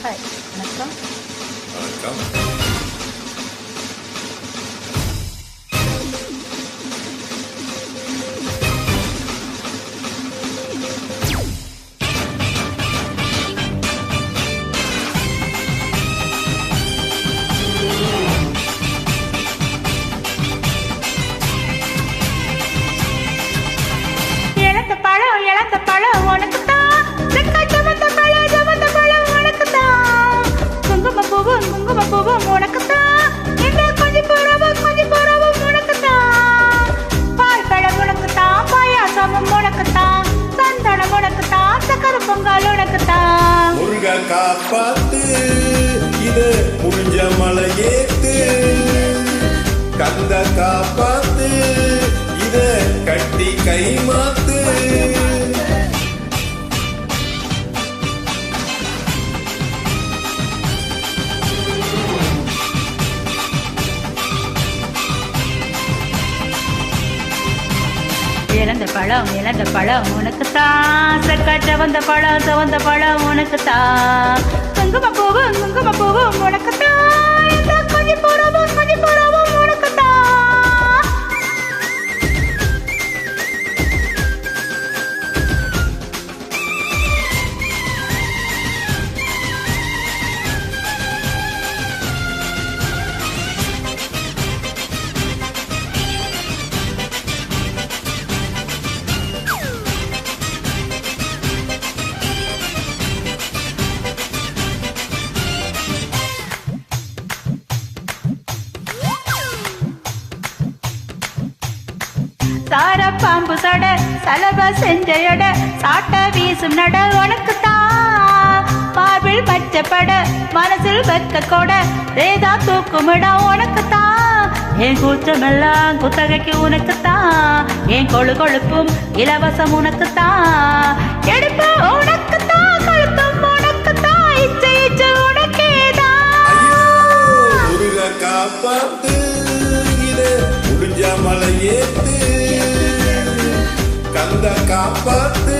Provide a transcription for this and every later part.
Hi வணக்கம். வணக்கம். இழந்த பழம் உனக்கு தான், ஜமந்த பழம் உனக்கு தான், குங்கும பூவும் உனக்கு தான், இந்த கொஞ்சம் புறவும் உனக்கு தான், பால் பழம் உனக்கு தான், பாயாசமும் உனக்கு தான், சந்தனம் உனக்கு தான், சக்கரை பொங்கல் உனக்கு தான். முருக காப்பாத்து, இது முடிஞ்ச மலையேத்து, கந்த காப்பாத்து, இத கட்டி கை மாத்து. இழந்த பழம் உனக்கு தான், செவந்த பழம் உனக்கு தான், குங்கும பூவும் உனக்கு தான், இந்த கொஞ்சம் புறவும் உனக்கு தான். சார பாம்பு சட சலப செஞ்சையட சாட்ட வீசும் நட உனக்கு தான், மார்பிள் பச்சைப்பட மனசில் வெக்க கொட ரேதா தூக்குமிட உனக்கு தான், என் கூச்சமெல்லாம் குத்தகைக்கு உனக்கு தான், என் கொழுப்பும் இலவசம் உனக்கு தான், எடுப்பு உனக்கு தான், கழுத்தும் உனக்கு தான், இச்சை உனக்கேதான். முருக காப்பாத்து, இது முடிஞ்ச மலையேத்து, கந்த காப்பாத்து,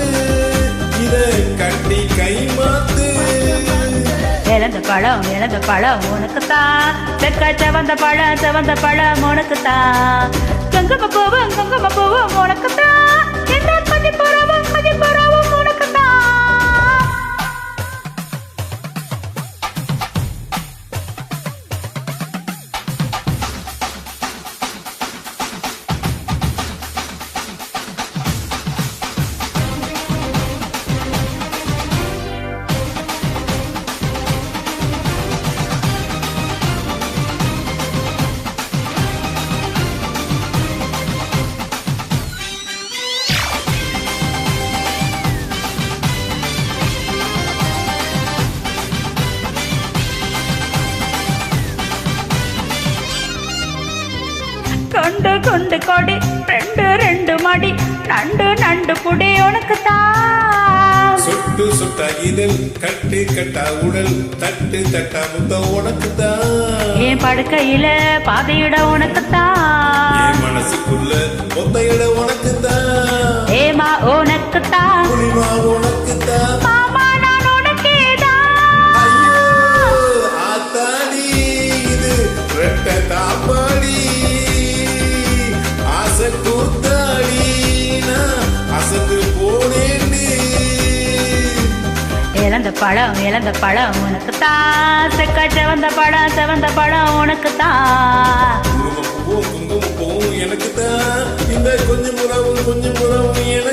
இத கட்டி கை மாத்து. இழந்த பழம் உனக்கு தான், செவந்த பழம் உனக்கு தான், குங்கும பூவும் உனக்கு தான், இந்த கொஞ்சம் புறவும் உனக்கு தான். கொண்டு கொடி ரெண்டு மடி நண்டு புடி உனக்கு தான், சுட்டா இதழ் கட்டா உடல் தட்டா முத்தம் உனக்கு தான், என் படுக்கையில பாதையிட உனக்கு தான், என் மனசுக்குள்ள ஒத்தையிட உனக்கு தான், ஏமா உனக்கு தான், புலிமா உனக்கு தான், மாமா நான் உனக்கேதான். ஐயோ ஆத்தாடி இது ரெட்ட தாப்பாடி, ஆசை கூத்தாடி நான் அசந்து போனேன்னு. இழந்த பழம் உனக்கு தான், செவந்த பழம் உனக்கு தான், குங்குமப்பூவும் எனக்கு தான், இந்த கொஞ்சம் புறவும் எனக்கு